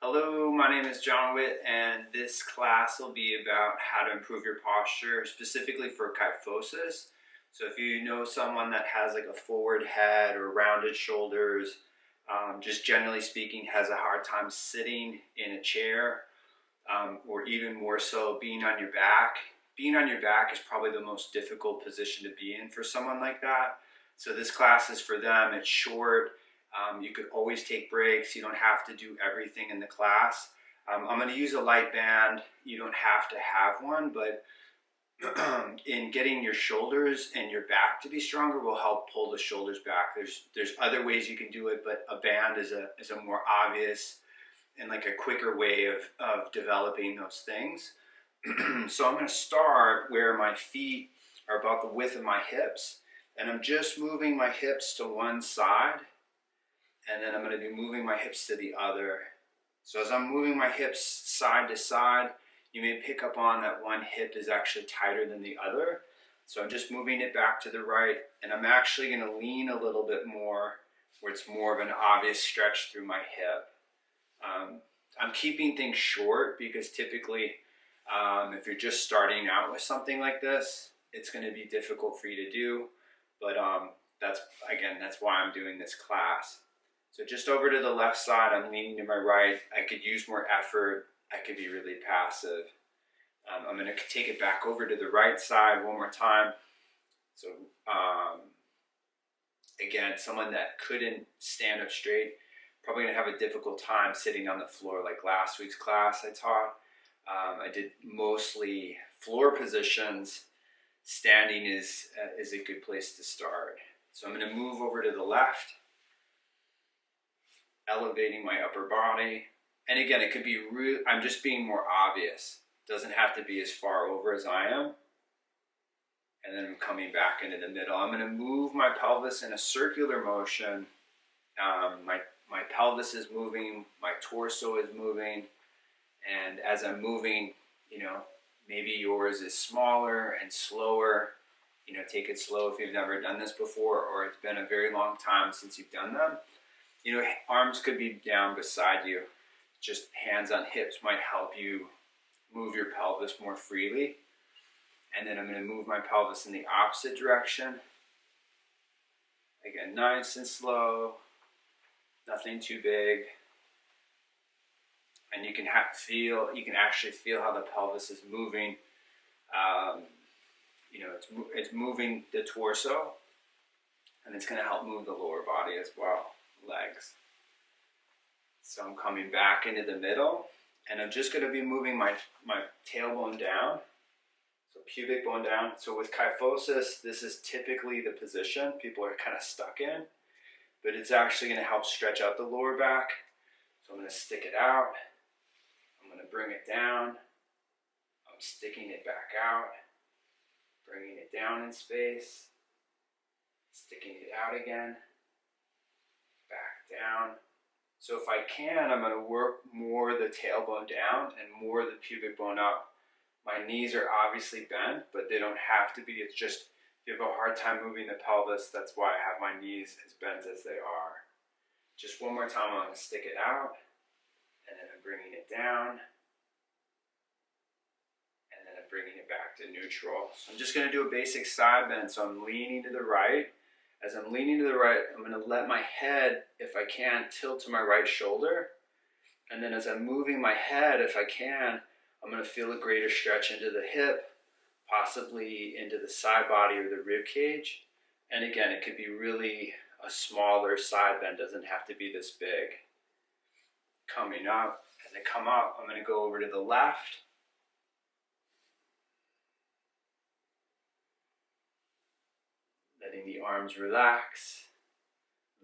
Hello, my name is Jon Witt, and this class will be about how to improve your posture, specifically for kyphosis. So if you know someone that has like a forward head or rounded shoulders, just generally speaking, has a hard time sitting in a chair, or even more so being on your back. Being on your back is probably the most difficult position to be in for someone like that. So this class is for them. It's short. You could always take breaks. You don't have to do everything in the class. I'm going to use a light band. You don't have to have one, but in getting your shoulders and your back to be stronger will help pull the shoulders back. There's other ways you can do it, but a band is a more obvious and like a quicker way of developing those things. So I'm going to start where my feet are about the width of my hips, and I'm just moving my hips to one side, and then I'm going to be moving my hips to the other. So as I'm moving my hips side to side, you may pick up on that one hip is actually tighter than the other. So I'm just moving it back to the right, and I'm actually going to lean a little bit more where it's more of an obvious stretch through my hip. I'm keeping things short because typically if you're just starting out with something like this, it's going to be difficult for you to do. But that's why I'm doing this class. So just over to the left side, I'm leaning to my right. I could use more effort. I could be really passive. I'm going to take it back over to the right side one more time. So again, someone that couldn't stand up straight, probably going to have a difficult time sitting on the floor like last week's class I taught. I did mostly floor positions. Standing is a good place to start. So I'm going to move over to the left, elevating my upper body. And again, it could be I'm just being more obvious. It doesn't have to be as far over as I am. And then I'm coming back into the middle. I'm going to move my pelvis in a circular motion. My pelvis is moving, my torso is moving. And as I'm moving, maybe yours is smaller and slower. Take it slow if you've never done this before, or it's been a very long time since you've done them. Arms could be down beside you. Just hands on hips might help you move your pelvis more freely. And then I'm going to move my pelvis in the opposite direction. Again, nice and slow. Nothing too big. And you can actually feel how the pelvis is moving. It's moving the torso, and it's going to help move the lower body as well, legs. So I'm coming back into the middle, and I'm just going to be moving my tailbone down, so pubic bone down. So with kyphosis, this is typically the position people are kind of stuck in, but it's actually going to help stretch out the lower back. So I'm going to stick it out. I'm going to bring it down. I'm sticking it back out, bringing it down in space, sticking it out again, back down. So if I can, I'm going to work more the tailbone down and more the pubic bone up. My knees are obviously bent, but they don't have to be. It's just if you have a hard time moving the pelvis, that's why I have my knees as bent as they are. Just one more time, I'm going to stick it out, and then I'm bringing it down, and then I'm bringing it back to neutral. So I'm just going to do a basic side bend. So I'm leaning to the right. As I'm leaning to the right, I'm going to let my head, if I can, tilt to my right shoulder. And then as I'm moving my head, if I can, I'm going to feel a greater stretch into the hip, possibly into the side body or the rib cage. And again, it could be really a smaller side bend, doesn't have to be this big. Coming up, as I come up, I'm going to go over to the left. Letting the arms relax,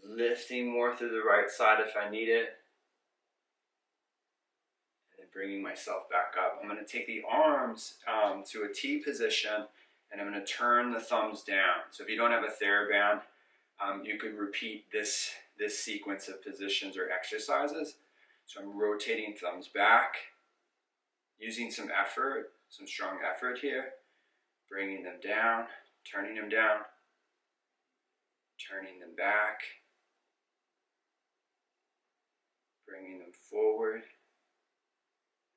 lifting more through the right side if I need it, and then bringing myself back up. I'm going to take the arms to a T position, and I'm going to turn the thumbs down. So if you don't have a TheraBand, you could repeat this sequence of positions or exercises. So I'm rotating thumbs back, using some effort, some strong effort here, bringing them down, turning them down, turning them back, bringing them forward,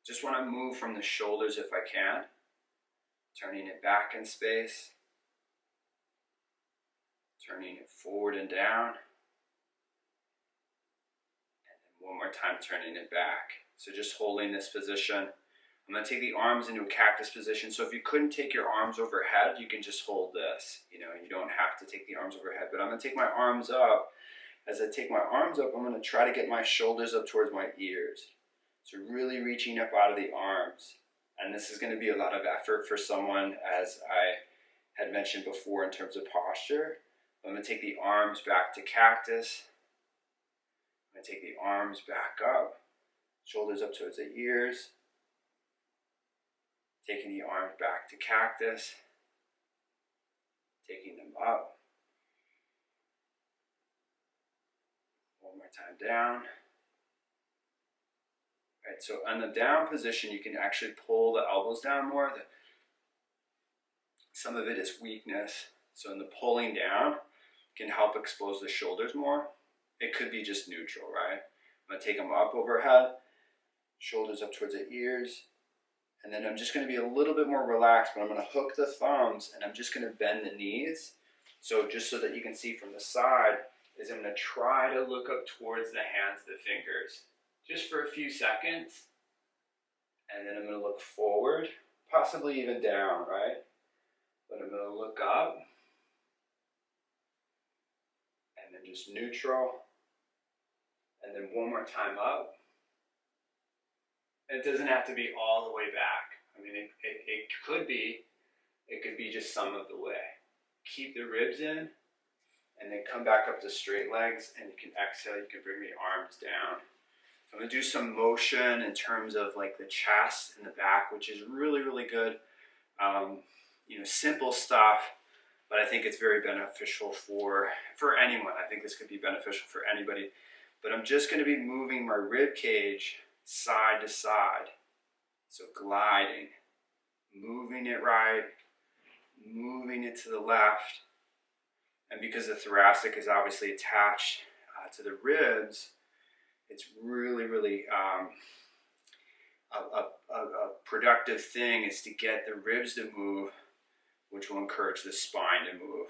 Just want to move from the shoulders if I can, turning it back in space, turning it forward and down, and then one more time turning it back. So just holding this position. I'm going to take the arms into a cactus position. So if you couldn't take your arms overhead, you can just hold this. You don't have to take the arms overhead, but I'm going to take my arms up. As I take my arms up, I'm going to try to get my shoulders up towards my ears. So really reaching up out of the arms. And this is going to be a lot of effort for someone, as I had mentioned before, in terms of posture. I'm going to take the arms back to cactus. I'm going to take the arms back up, shoulders up towards the ears. Taking the arms back to cactus, taking them up. One more time down. Right, so on the down position, you can actually pull the elbows down more. Some of it is weakness. So in the pulling down, can help expose the shoulders more. It could be just neutral, right? I'm going to take them up overhead, shoulders up towards the ears. And then I'm just going to be a little bit more relaxed, but I'm going to hook the thumbs and I'm just going to bend the knees. So just so that you can see from the side, is I'm going to try to look up towards the hands, the fingers, just for a few seconds. And then I'm going to look forward, possibly even down, right? But I'm going to look up. And then just neutral. And then one more time up. It doesn't have to be all the way back. I mean, it could be just some of the way. Keep the ribs in, and then come back up to straight legs, and you can exhale, you can bring the arms down. So I'm gonna do some motion in terms of like the chest and the back, which is really, really good. Simple stuff, but I think it's very beneficial for anyone. I think this could be beneficial for anybody. But I'm just gonna be moving my rib cage side to side. So gliding, moving it right, moving it to the left. And because the thoracic is obviously attached to the ribs, it's really, really a productive thing is to get the ribs to move, which will encourage the spine to move.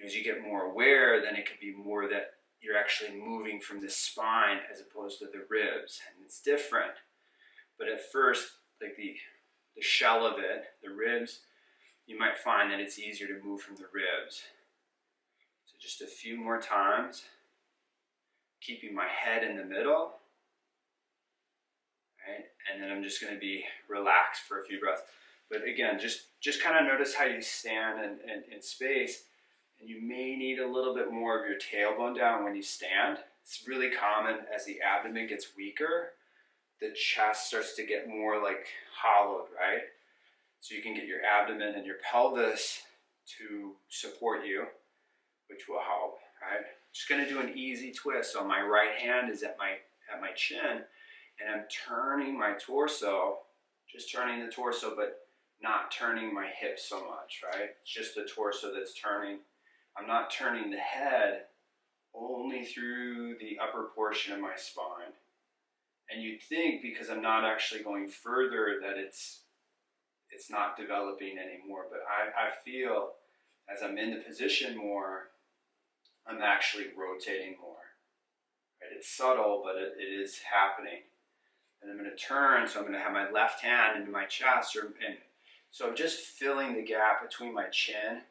As you get more aware, then it could be more that you're actually moving from the spine as opposed to the ribs, and it's different. But at first, like the shell of it, the ribs, you might find that it's easier to move from the ribs. So just a few more times, keeping my head in the middle, right? And then I'm just going to be relaxed for a few breaths. But again, just kind of notice how you stand in space. And you may need a little bit more of your tailbone down when you stand. It's really common as the abdomen gets weaker, the chest starts to get more like hollowed, right? So you can get your abdomen and your pelvis to support you, which will help, right? Just gonna do an easy twist. So my right hand is at my chin, and I'm turning my torso, just turning the torso, but not turning my hips so much, right? It's just the torso that's turning. I'm not turning the head, only through the upper portion of my spine. And you'd think, because I'm not actually going further, that it's not developing anymore. But I feel, as I'm in the position more, I'm actually rotating more. Right? It's subtle, but it is happening. And I'm going to turn, so I'm going to have my left hand into my chest. So I'm just filling the gap between my chin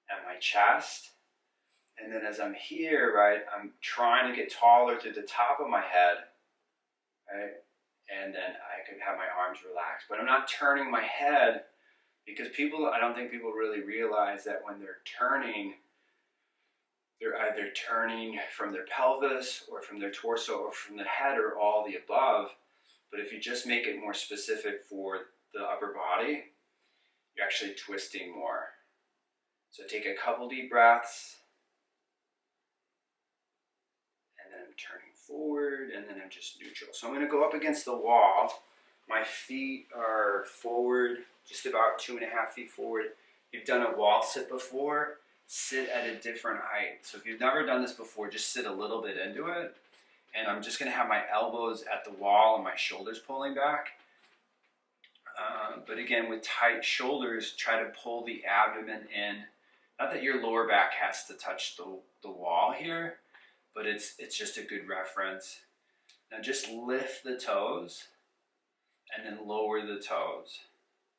and my chest. And then as I'm here, right, I'm trying to get taller to the top of my head, right? And then I could have my arms relaxed. But I'm not turning my head, because I don't think people really realize that when they're turning, they're either turning from their pelvis or from their torso or from the head or all the above. But if you just make it more specific for the upper body, you're actually twisting more. So take a couple deep breaths, and then I'm turning forward, and then I'm just neutral. So I'm going to go up against the wall. My feet are forward, just about 2.5 feet forward. If you've done a wall sit before, sit at a different height. So if you've never done this before, just sit a little bit into it. And I'm just going to have my elbows at the wall and my shoulders pulling back. But again, with tight shoulders, try to pull the abdomen in. Not that your lower back has to touch the wall here, but it's just a good reference. Now just lift the toes and then lower the toes.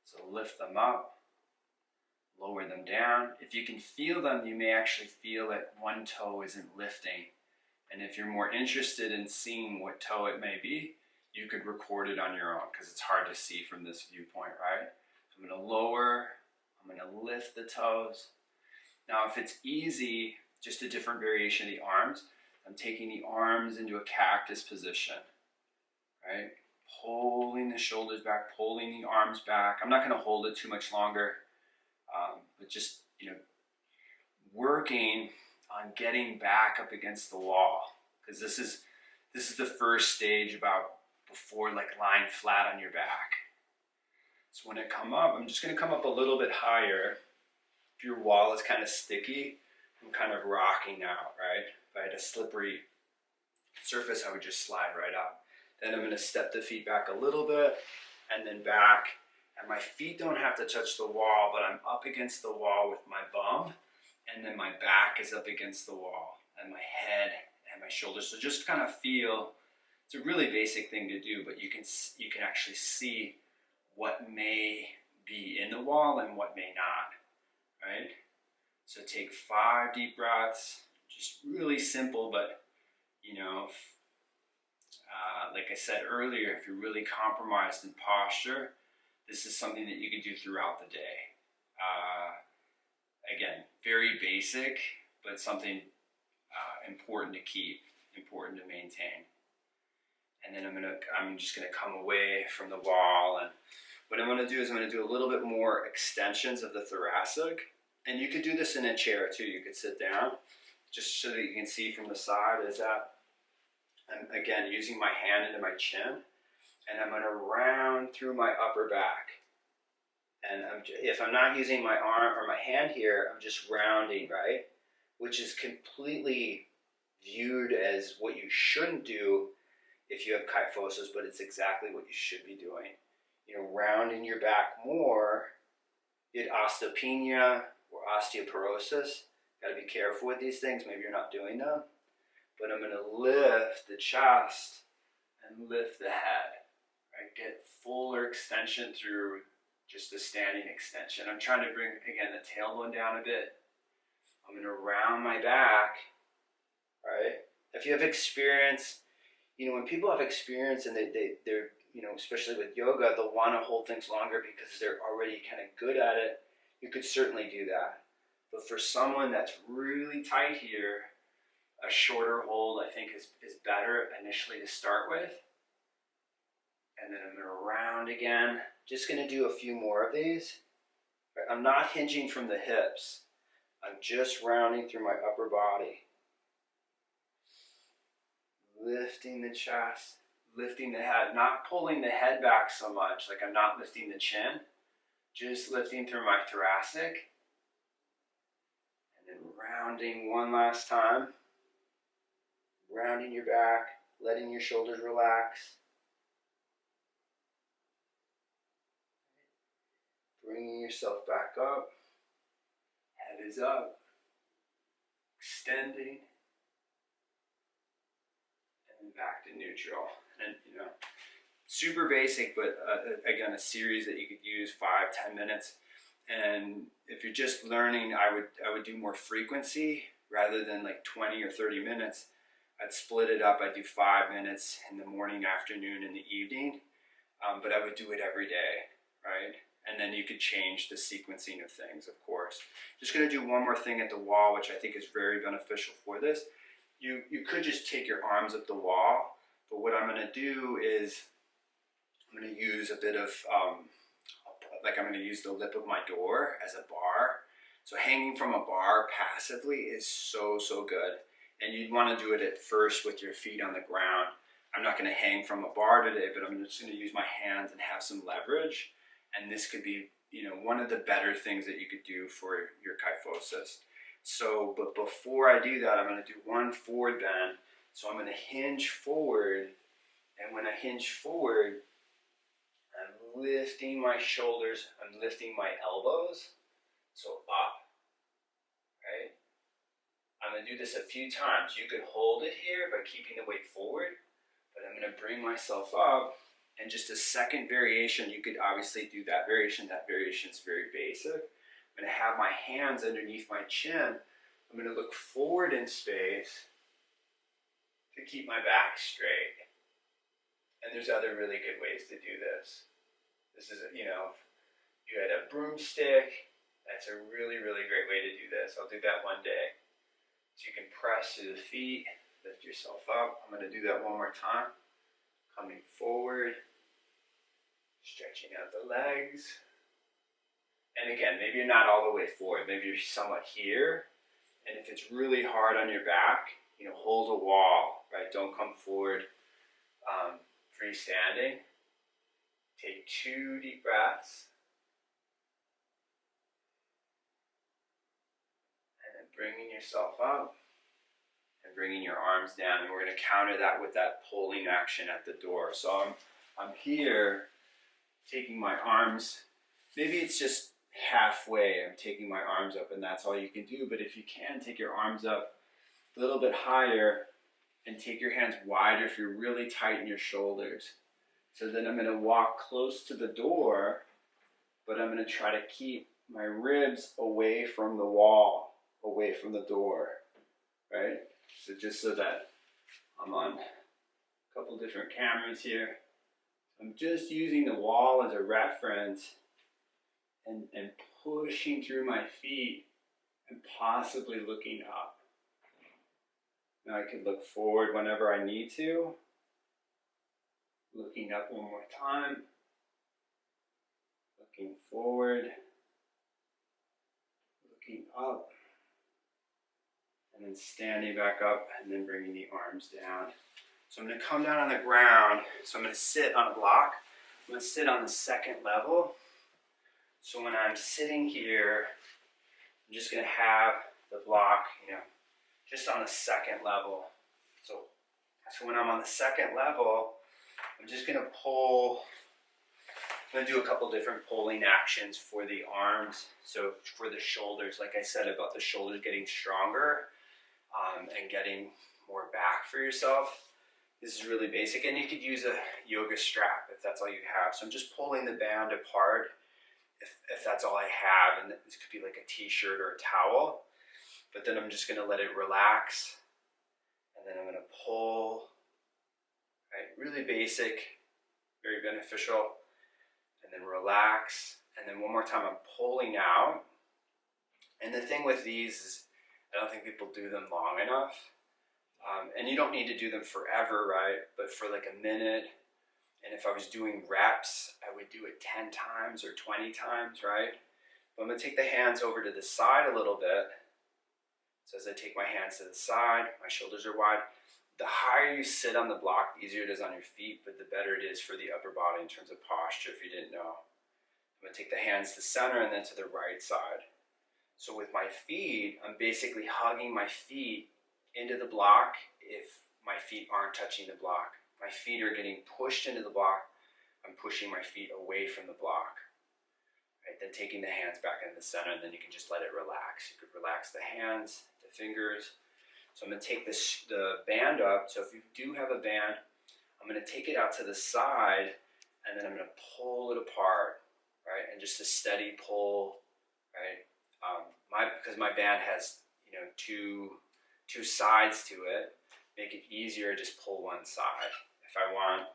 So lift them up, lower them down. If you can feel them, you may actually feel that one toe isn't lifting. And if you're more interested in seeing what toe it may be, you could record it on your own because it's hard to see from this viewpoint, right? I'm going to lower, I'm going to lift the toes. Now if it's easy, just a different variation of the arms, I'm taking the arms into a cactus position, right? Pulling the shoulders back, pulling the arms back. I'm not going to hold it too much longer, but just, working on getting back up against the wall, because this is the first stage about before like lying flat on your back. So when I come up, I'm just going to come up a little bit higher. If your wall is kind of sticky, I'm kind of rocking out, right? If I had a slippery surface, I would just slide right up. Then I'm going to step the feet back a little bit and then back. And my feet don't have to touch the wall, but I'm up against the wall with my bum. And then my back is up against the wall and my head and my shoulders. So just kind of feel, it's a really basic thing to do, but you can actually see what may be in the wall and what may not, right? So take 5 deep breaths, just really simple, but like I said earlier, if you're really compromised in posture, this is something that you can do throughout the day. Again, very basic, but something important to keep, important to maintain. And then I'm just gonna come away from the wall, and what I'm gonna do is I'm gonna do a little bit more extensions of the thoracic. And you could do this in a chair too. You could sit down, just so that you can see from the side. Is that I'm again using my hand into my chin, and I'm gonna round through my upper back. And if I'm not using my arm or my hand here, I'm just rounding, right? Which is completely viewed as what you shouldn't do if you have kyphosis, but it's exactly what you should be doing. Rounding your back more. You had osteopenia or osteoporosis. Got to be careful with these things. Maybe you're not doing them. But I'm going to lift the chest and lift the head. Right? Get fuller extension through just a standing extension. I'm trying to bring, again, the tailbone down a bit. I'm going to round my back, right? If you have experience, when people have experience and they're, especially with yoga, they'll want to hold things longer because they're already kind of good at it. You could certainly do that. But for someone that's really tight here, a shorter hold, I think, is better initially to start with. And then I'm going to round again. Just going to do a few more of these. I'm not hinging from the hips. I'm just rounding through my upper body. Lifting the chest, lifting the head, not pulling the head back so much, like I'm not lifting the chin, just lifting through my thoracic. And then rounding one last time. Rounding your back, letting your shoulders relax. Bringing yourself back up. Head is up. Extending. And then back to neutral. And super basic, but again, a series that you could use 5-10 minutes. And if you're just learning, I would do more frequency rather than like 20 or 30 minutes. I'd split it up. I'd do 5 minutes in the morning, afternoon, and the evening. But I would do it every day, right? And then you could change the sequencing of things, of course. Just going to do one more thing at the wall, which I think is very beneficial for this. You could just take your arms up the wall, but what I'm going to do is I'm going to use a bit of, I'm going to use the lip of my door as a bar. So hanging from a bar passively is so good. And you'd want to do it at first with your feet on the ground. I'm not going to hang from a bar today, but I'm just going to use my hands and have some leverage. And this could be, one of the better things that you could do for your kyphosis. So, but before I do that, I'm going to do one forward bend. So I'm going to hinge forward. And when I hinge forward, I'm lifting my shoulders, I'm lifting my elbows, so up, right? I'm going to do this a few times. You could hold it here by keeping the weight forward, but I'm going to bring myself up, and just a second variation, you could obviously do that variation. That variation is very basic. I'm going to have my hands underneath my chin. I'm going to look forward in space to keep my back straight. And there's other really good ways to do this. This is, you had a broomstick. That's a really, really great way to do this. I'll do that one day. So you can press through the feet, lift yourself up. I'm going to do that one more time. Coming forward, stretching out the legs. And again, maybe you're not all the way forward. Maybe you're somewhat here. And if it's really hard on your back, hold a wall, right? Don't come forward freestanding. Take 2 deep breaths. Bringing yourself up and bringing your arms down, and we're going to counter that with that pulling action at the door. So I'm here taking my arms, maybe it's just halfway, I'm taking my arms up and that's all you can do, but if you can, take your arms up a little bit higher and take your hands wider if you're really tight in your shoulders. So then I'm going to walk close to the door, but I'm going to try to keep my ribs away from the wall, away from the door, right? So just so that I'm on a couple different cameras here. I'm just using the wall as a reference and pushing through my feet and possibly looking up. Now I could look forward whenever I need to. Looking up one more time. Looking forward. Looking up. And then standing back up and then bringing the arms down. So I'm going to come down on the ground. So I'm going to sit on a block. I'm going to sit on the second level. So when I'm sitting here, I'm just going to have the block, just on the second level. So when I'm on the second level, I'm just going to pull. I'm going to do a couple different pulling actions for the arms. So for the shoulders, like I said about the shoulders getting stronger. And getting more back for yourself. This is really basic, and you could use a yoga strap if that's all you have. So I'm just pulling the band apart if that's all I have, and this could be like a t-shirt or a towel, but then I'm just going to let it relax, and then I'm going to pull, right? Really basic, very beneficial, and then relax, and then one more time I'm pulling out. And the thing with these is I don't think people do them long enough. And you don't need to do them forever, right? But for like a minute, and if I was doing reps, I would do it 10 times or 20 times, right? But I'm going to take the hands over to the side a little bit. So as I take my hands to the side, my shoulders are wide. The higher you sit on the block, the easier it is on your feet, but the better it is for the upper body in terms of posture, if you didn't know. I'm going to take the hands to center and then to the right side. So with my feet, I'm basically hugging my feet into the block if my feet aren't touching the block. My feet are getting pushed into the block. I'm pushing my feet away from the block. Right? Then taking the hands back into the center, and then you can just let it relax. You could relax the hands, the fingers. So I'm going to take the band up. So if you do have a band, I'm going to take it out to the side, and then I'm going to pull it apart, right? And just a steady pull, right? Because my band has two sides to it, make it easier, just pull one side. If I want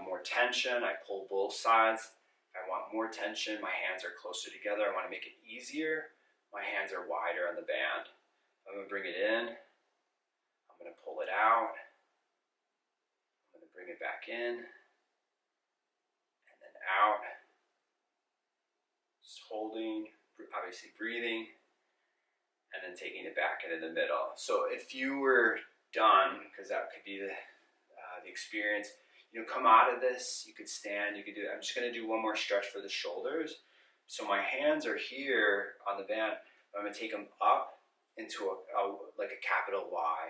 more tension, I pull both sides. If I want more tension, my hands are closer together. I want to make it easier, my hands are wider on the band. I'm going to bring it in, I'm going to pull it out, I'm going to bring it back in, and then out, just holding, obviously breathing, and then taking it back into the middle. So if you were done, because that could be the experience, come out of this, you could stand, you could do it. I'm just going to do one more stretch for the shoulders. So my hands are here on the band, but I'm going to take them up into like a capital Y,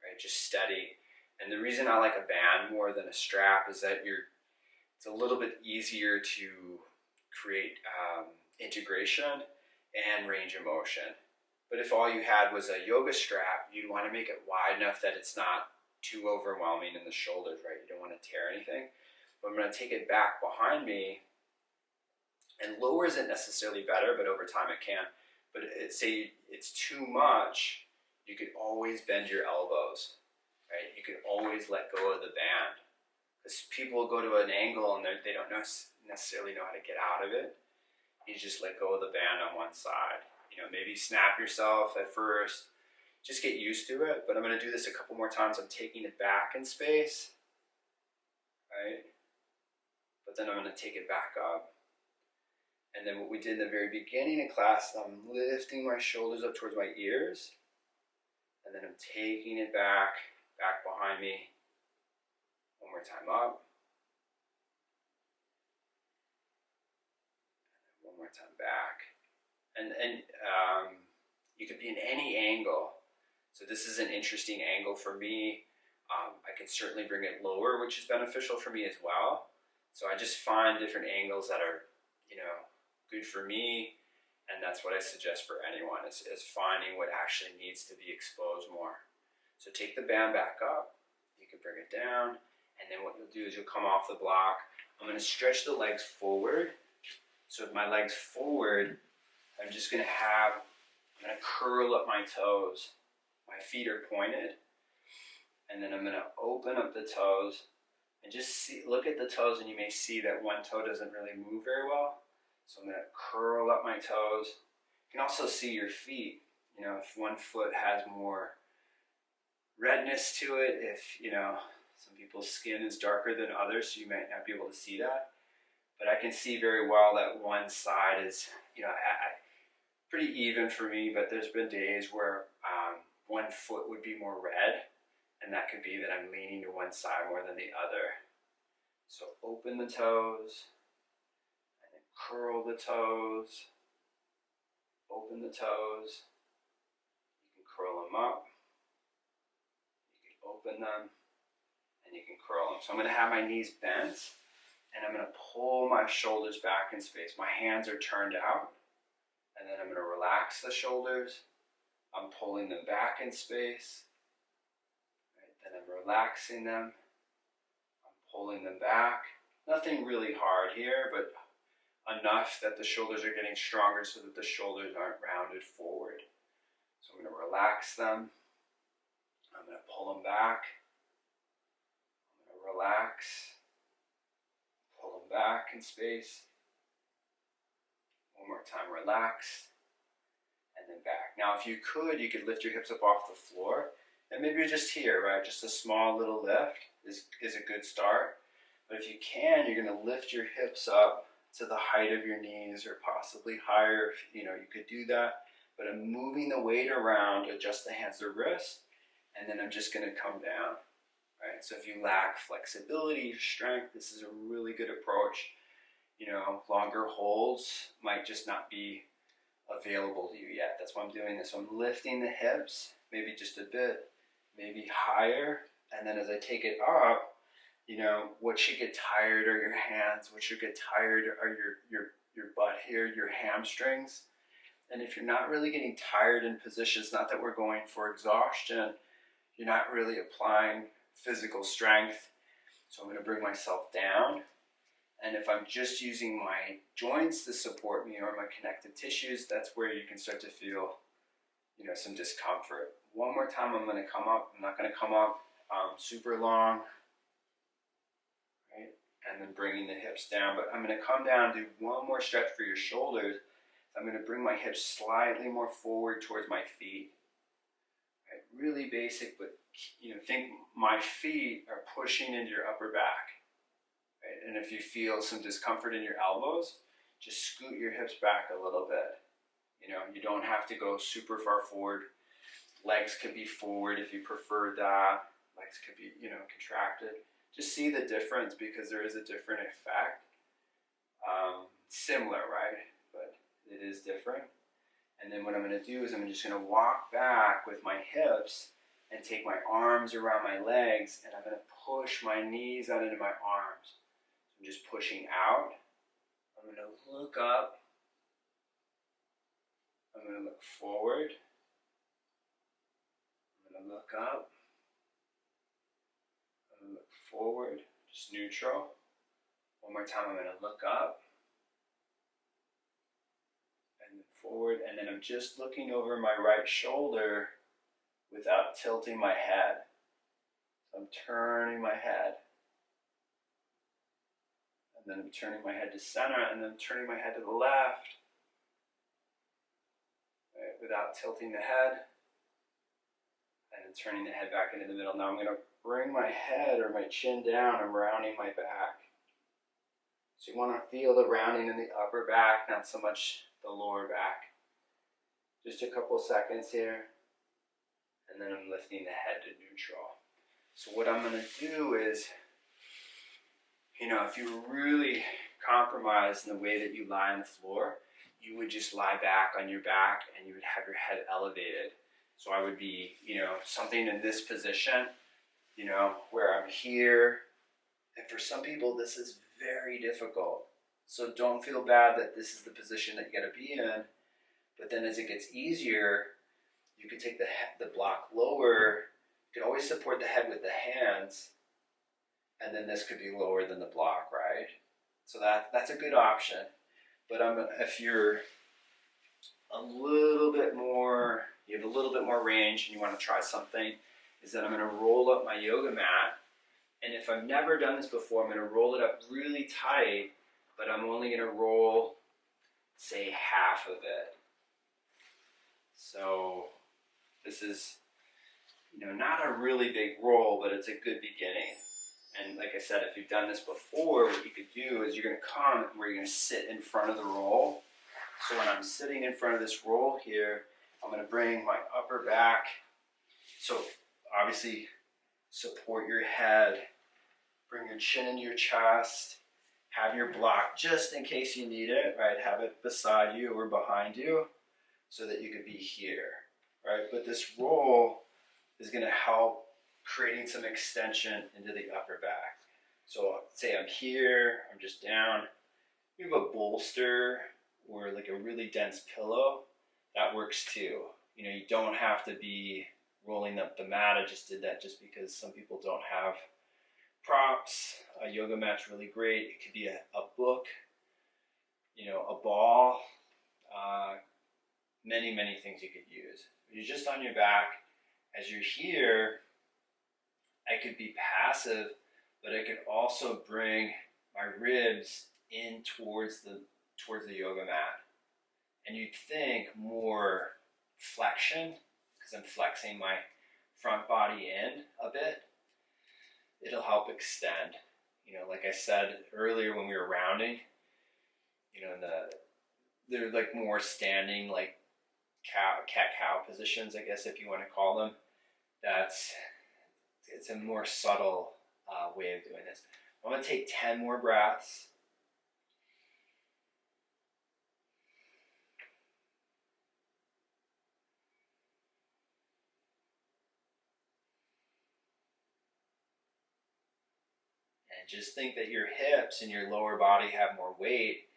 right? Just steady. And the reason I like a band more than a strap is that it's a little bit easier to create integration and range of motion. But if all you had was a yoga strap, you'd want to make it wide enough that it's not too overwhelming in the shoulders, right? You don't want to tear anything. But I'm going to take it back behind me, and lower isn't necessarily better, but over time it can. But say it's too much, you could always bend your elbows, right? You could always let go of the band. Because people go to an angle and they don't necessarily know how to get out of it. You just let go of the band on one side. You know, maybe snap yourself at first. Just get used to it. But I'm going to do this a couple more times. I'm taking it back in space, right? But then I'm going to take it back up. And then what we did in the very beginning of class, I'm lifting my shoulders up towards my ears. And then I'm taking it back behind me. One more time up. And one more time back. And you could be in any angle. So this is an interesting angle for me. I can certainly bring it lower, which is beneficial for me as well. So I just find different angles that are, good for me. And that's what I suggest for anyone, is finding what actually needs to be exposed more. So take the band back up. You can bring it down. And then what you'll do is you'll come off the block. I'm going to stretch the legs forward. So with my legs forward, I'm going to curl up my toes. My feet are pointed. And then I'm going to open up the toes and just look at the toes, and you may see that one toe doesn't really move very well. So I'm going to curl up my toes. You can also see your feet. If one foot has more redness to it, if, some people's skin is darker than others, so you might not be able to see that. But I can see very well that one side is, pretty even for me, but there's been days where one foot would be more red, and that could be that I'm leaning to one side more than the other. So open the toes, and then curl the toes, open the toes. You can curl them up, you can open them, and you can curl them. So I'm going to have my knees bent, and I'm going to pull my shoulders back in space. My hands are turned out, and then I'm going to relax the shoulders. I'm pulling them back in space. Right, then I'm relaxing them. I'm pulling them back. Nothing really hard here, but enough that the shoulders are getting stronger so that the shoulders aren't rounded forward. So I'm going to relax them. I'm going to pull them back. I'm going to relax. Pull them back in space. One more time, relax. And then back. Now if you could lift your hips up off the floor. And maybe you're just here, right? Just a small little lift is a good start. But if you can, you're going to lift your hips up to the height of your knees, or possibly higher. You could do that. But I'm moving the weight around, adjust the hands to wrist, and then I'm just going to come down. Right? So if you lack flexibility or strength, this is a really good approach. Longer holds might just not be available to you yet. That's why I'm doing this. So I'm lifting the hips, maybe just a bit, maybe higher. And then as I take it up, what should get tired are your hands. What should get tired are your butt here, your hamstrings. And if you're not really getting tired in positions, not that we're going for exhaustion, you're not really applying physical strength. So I'm going to bring myself down. And if I'm just using my joints to support me, or my connective tissues, that's where you can start to feel, some discomfort. One more time, I'm going to come up. I'm not going to come up super long, right? And then bringing the hips down. But I'm going to come down, do one more stretch for your shoulders. I'm going to bring my hips slightly more forward towards my feet. Right? Really basic, but think my feet are pushing into your upper back. Right? And if you feel some discomfort in your elbows, just scoot your hips back a little bit. You don't have to go super far forward. Legs could be forward if you prefer that. Legs could be, contracted. Just see the difference, because there is a different effect. Similar, right? But it is different. And then what I'm going to do is I'm just going to walk back with my hips and take my arms around my legs, and I'm going to push my knees out into my arms. I'm just pushing out. I'm going to look up. I'm going to look forward. I'm going to look up. I'm going to look forward, just neutral. One more time, I'm going to look up. And then forward. And then I'm just looking over my right shoulder without tilting my head. So I'm turning my head. And then I'm turning my head to center, and then turning my head to the left. Right, without tilting the head. And then turning the head back into the middle. Now I'm going to bring my head or my chin down. I'm rounding my back. So you want to feel the rounding in the upper back, not so much the lower back. Just a couple seconds here. And then I'm lifting the head to neutral. So what I'm going to do is, if you were really compromised in the way that you lie on the floor, you would just lie back on your back and you would have your head elevated. So I would be, something in this position, where I'm here. And for some people, this is very difficult. So don't feel bad that this is the position that you got to be in. But then as it gets easier, you can take the block lower. You can always support the head with the hands. And then this could be lower than the block, right? So that's a good option. But if you're a little bit more, you have a little bit more range and you want to try something, is that I'm going to roll up my yoga mat. And if I've never done this before, I'm going to roll it up really tight, but I'm only going to roll, say, half of it. So this is, not a really big roll, but it's a good beginning. And like I said, if you've done this before, what you could do is you're going to come where you're going to sit in front of the roll. So when I'm sitting in front of this roll here, I'm going to bring my upper back. So obviously support your head, bring your chin into your chest, have your block just in case you need it, right? Have it beside you or behind you so that you could be here, right? But this roll is going to help creating some extension into the upper back. So say I'm here, I'm just down. You have a bolster or like a really dense pillow, that works too. You don't have to be rolling up the mat. I just did that just because some people don't have props. A yoga mat's really great. It could be a book, a ball, many things you could use. You're just on your back. As you're here, I could be passive, but I could also bring my ribs in towards the yoga mat. And you'd think more flexion, because I'm flexing my front body in a bit. It'll help extend. Like I said earlier when we were rounding, they're like more standing, like cat-cow positions, I guess if you want to call them. It's a more subtle way of doing this. I'm going to take 10 more breaths. And just think that your hips and your lower body have more weight.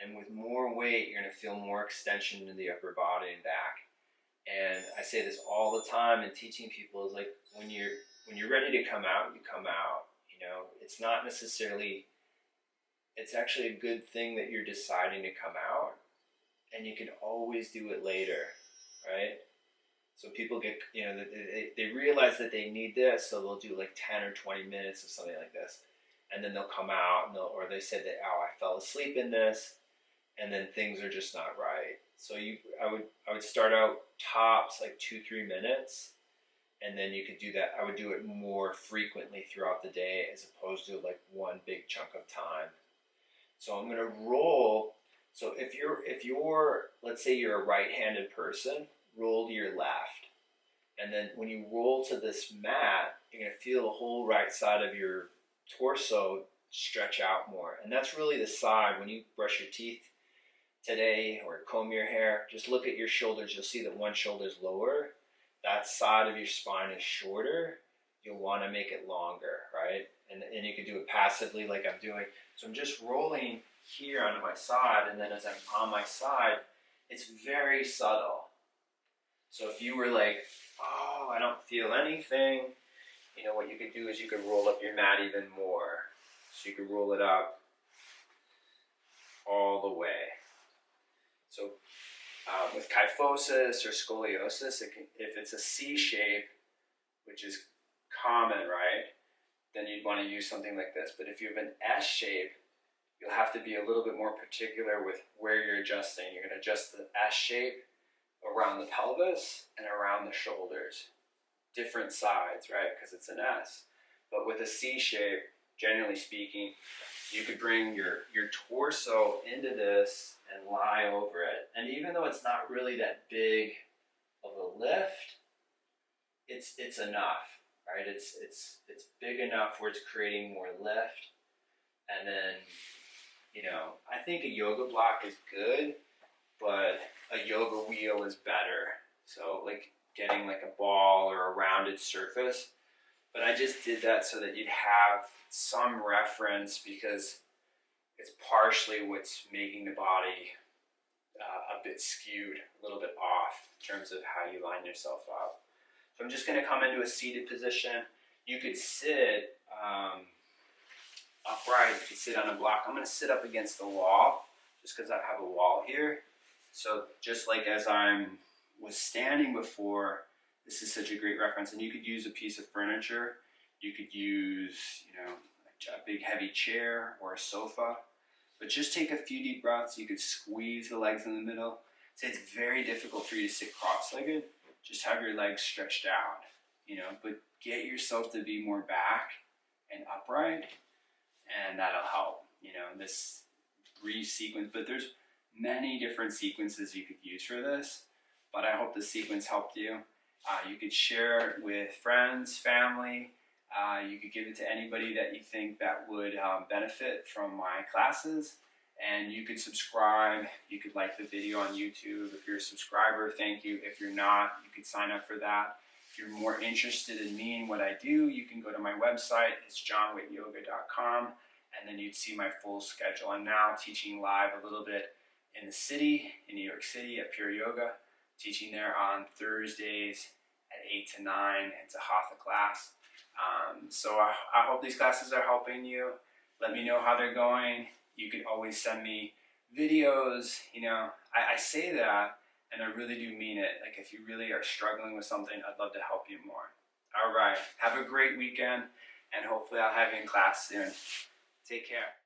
And with more weight, you're going to feel more extension in the upper body and back. And I say this all the time in teaching people, is like when you're ready to come out, you come out. It's not necessarily, it's actually a good thing that you're deciding to come out, and you can always do it later, right? So people get, they realize that they need this, so they'll do like 10 or 20 minutes of something like this, and then they'll come out, or they said that, I fell asleep in this, and then things are just not right. So I would start out tops like 2-3 minutes, and then you could do that. I would do it more frequently throughout the day as opposed to like one big chunk of time. So I'm going to roll. So if you're, let's say you're a right-handed person, roll to your left. And then when you roll to this mat, you're going to feel the whole right side of your torso stretch out more. And that's really the side. When you brush your teeth today or comb your hair, just look at your shoulders. You'll see that one shoulder is lower. That side of your spine is shorter. You'll want to make it longer, right? and you can do it passively like I'm doing. So I'm just rolling here onto my side, and then as I'm on my side, it's very subtle. So if you were like, oh, I don't feel anything, you know, what you could do is you could roll up your mat even more. So you could roll it up all the way. So with kyphosis or scoliosis, if it's a C shape, which is common, right, then you'd want to use something like this. But if you have an S shape, you'll have to be a little bit more particular with where you're adjusting. You're going to adjust the S shape around the pelvis and around the shoulders. Different sides, right, because it's an S. But with a C shape, generally speaking, you could bring your torso into this and lie over it. And even though it's not really that big of a lift, it's enough, right? It's big enough where it's creating more lift. And then, you know, I think a yoga block is good, but a yoga wheel is better. So like getting like a ball or a rounded surface. But I just did that so that you'd have some reference, because it's partially what's making the body a bit skewed, a little bit off in terms of how you line yourself up. So I'm just going to come into a seated position. You could sit upright, you could sit on a block. I'm going to sit up against the wall just because I have a wall here. So just like as I was standing before, this is such a great reference. And you could use a piece of furniture. You could use, you know, a big heavy chair or a sofa. But just take a few deep breaths. You could squeeze the legs in the middle. Say it's very difficult for you to sit cross-legged. Just have your legs stretched out, you know, but get yourself to be more back and upright, and that'll help, you know, this brief sequence. But there's many different sequences you could use for this, but I hope the sequence helped you. You could share it with friends, family. You could give it to anybody that you think that would benefit from my classes. And you could subscribe. You could like the video on YouTube. If you're a subscriber, thank you. If you're not, you could sign up for that. If you're more interested in me and what I do, you can go to my website. It's jonwittyoga.com, and then you'd see my full schedule. I'm now teaching live a little bit in the city, in New York City at Pure Yoga, teaching there on Thursdays at 8 to 9. It's a Hatha class. So I hope these classes are helping you. Let me know how they're going. You can always send me videos. You know, I say that, and I really do mean it. Like, if you really are struggling with something, I'd love to help you more. All right. Have a great weekend, and hopefully I'll have you in class soon. Take care.